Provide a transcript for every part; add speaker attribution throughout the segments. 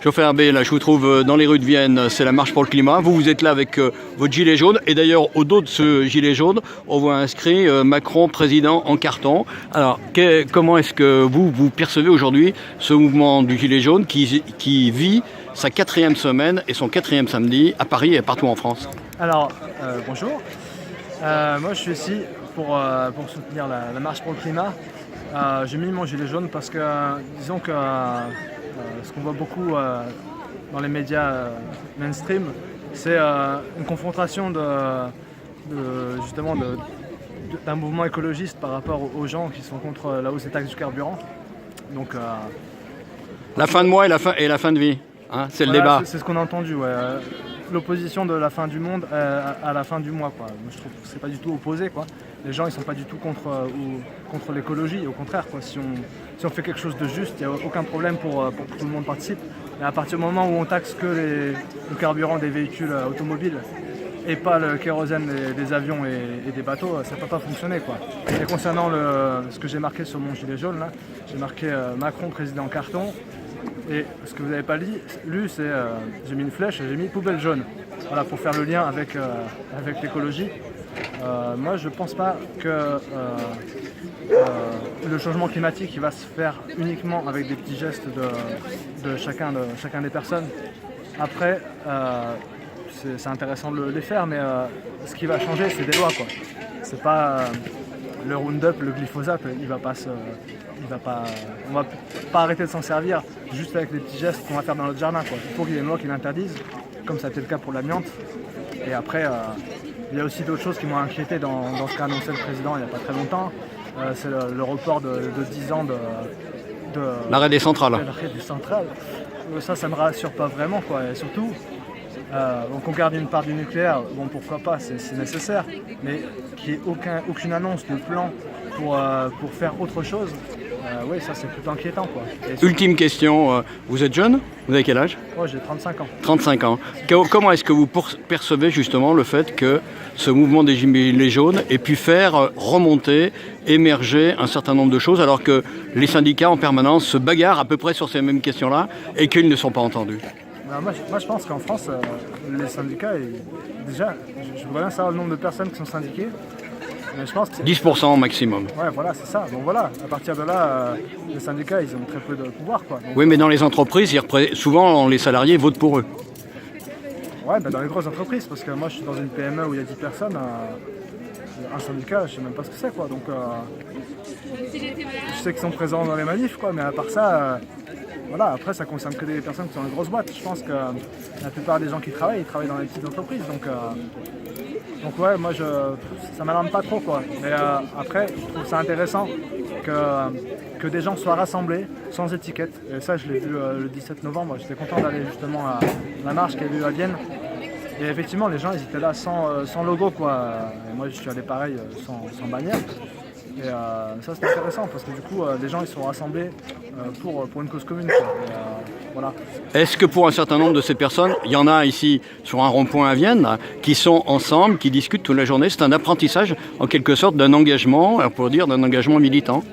Speaker 1: Chauffeur Herbé, là je vous trouve dans les rues de Vienne, c'est la marche pour le climat. Vous êtes là avec votre gilet jaune et d'ailleurs au dos de ce gilet jaune, on voit inscrit Macron président en carton. Alors comment est-ce que vous percevez aujourd'hui ce mouvement du gilet jaune qui vit sa 4e semaine et son 4e samedi à Paris et partout en France?
Speaker 2: Alors, bonjour. Moi je suis ici pour soutenir la marche pour le climat. J'ai mis mon gilet jaune parce que disons que ce qu'on voit beaucoup dans les médias mainstream, c'est une confrontation justement d'un mouvement écologiste par rapport aux gens qui sont contre la hausse des taxes du carburant. Donc,
Speaker 1: la fin de mois et la fin de vie, hein, c'est le débat.
Speaker 2: C'est ce qu'on a entendu, ouais. L'opposition de la fin du monde à la fin du mois, quoi. Je trouve que c'est pas du tout opposé, quoi. Les gens ils sont pas du tout contre l'écologie, au contraire, quoi. Si on fait quelque chose de juste, il n'y a aucun problème pour que tout le monde participe. Mais à partir du moment où on taxe que le carburant des véhicules automobiles et pas le kérosène des avions et des bateaux, ça ne peut pas fonctionner, quoi. Et concernant ce que j'ai marqué sur mon gilet jaune, là, j'ai marqué Macron président en carton. Et ce que vous n'avez pas lu, c'est j'ai mis une flèche, j'ai mis poubelle jaune. Voilà, pour faire le lien avec l'écologie. Moi, je ne pense pas que le changement climatique il va se faire uniquement avec des petits gestes de chacun des personnes. Après, c'est intéressant de les faire, mais ce qui va changer, c'est des lois, quoi. C'est pas le Roundup, le glyphosate, on va pas arrêter de s'en servir juste avec les petits gestes qu'on va faire dans notre jardin, quoi. Il faut qu'il y ait une loi qui l'interdise, comme ça a été le cas pour l'amiante. Et après, il y a aussi d'autres choses qui m'ont inquiété dans ce qu'a annoncé le président il n'y a pas très longtemps. C'est le report de 10 ans de
Speaker 1: l'arrêt des centrales.
Speaker 2: Ça me rassure pas vraiment, quoi. Et surtout, qu'on garde une part du nucléaire, bon pourquoi pas, c'est nécessaire, mais qu'il n'y ait aucune annonce de plan pour faire autre chose, oui, ça c'est plutôt inquiétant, quoi.
Speaker 1: Ultime question, vous êtes jeune? Vous avez quel âge?
Speaker 2: Moi j'ai 35 ans.
Speaker 1: 35 ans. Comment est-ce que vous percevez justement le fait que ce mouvement des gilets jaunes ait pu faire remonter, émerger un certain nombre de choses alors que les syndicats en permanence se bagarrent à peu près sur ces mêmes questions-là et qu'ils ne sont pas entendus?
Speaker 2: Moi je pense qu'en France, les syndicats, déjà, je voudrais bien savoir le nombre de personnes qui sont syndiquées. Mais je pense que
Speaker 1: 10% maximum.
Speaker 2: Ouais, voilà, c'est ça. Donc voilà, à partir de là, les syndicats, ils ont très peu de pouvoir, quoi. Donc,
Speaker 1: oui, mais dans les entreprises, souvent les salariés votent pour eux.
Speaker 2: Ouais, dans les grosses entreprises, parce que moi je suis dans une PME où il y a 10 personnes, un syndicat, je sais même pas ce que c'est, quoi. Donc je sais qu'ils sont présents dans les manifs, quoi, mais à part ça, voilà, après ça concerne que des personnes qui sont dans les grosses boîtes. Je pense que la plupart des gens qui travaillent, ils travaillent dans les petites entreprises, donc ouais, moi ça m'alarme pas trop, quoi. Mais après, je trouve ça intéressant que des gens soient rassemblés sans étiquette. Et ça, je l'ai vu le 17 novembre. J'étais content d'aller justement à la marche qu'il y a eu à Vienne. Et effectivement, les gens ils étaient là sans logo, quoi. Et moi, je suis allé pareil sans bannière. Et ça, c'est intéressant parce que du coup, les gens ils sont rassemblés pour une cause commune, quoi. Et, voilà.
Speaker 1: Est-ce que pour un certain nombre de ces personnes, il y en a ici sur un rond-point à Vienne, qui sont ensemble, qui discutent toute la journée? C'est un apprentissage en quelque sorte d'un engagement, pour dire d'un engagement militant.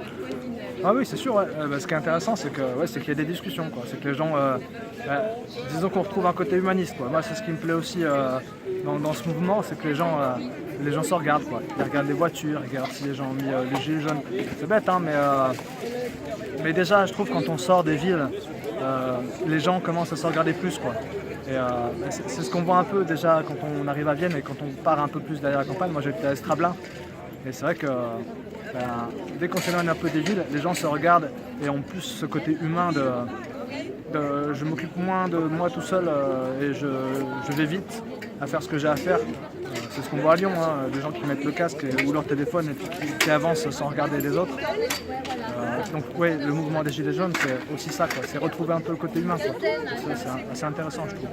Speaker 2: Ah oui, c'est sûr. Ouais. Ce qui est intéressant, c'est qu'il y a des discussions, quoi. C'est que les gens, disons qu'on retrouve un côté humaniste, quoi. Moi, c'est ce qui me plaît aussi dans ce mouvement, c'est que les gens se regardent, quoi. Ils regardent les voitures, ils regardent si les gens ont mis les gilets jaunes. C'est bête, hein, mais déjà, je trouve quand on sort des villes, les gens commencent à se regarder plus, quoi. Et c'est ce qu'on voit un peu déjà quand on arrive à Vienne et quand on part un peu plus derrière la campagne. Moi, j'étais à Estrablin. Et c'est vrai que dès qu'on s'éloigne un peu des villes, les gens se regardent et ont plus ce côté humain je m'occupe moins de moi tout seul et je vais vite à faire ce que j'ai à faire. C'est ce qu'on voit à Lyon, hein, des gens qui mettent le casque ou leur téléphone et puis qui avancent sans regarder les autres. Donc oui, le mouvement des Gilets jaunes, c'est aussi ça, quoi. C'est retrouver un peu le côté humain, quoi. C'est assez intéressant, je trouve.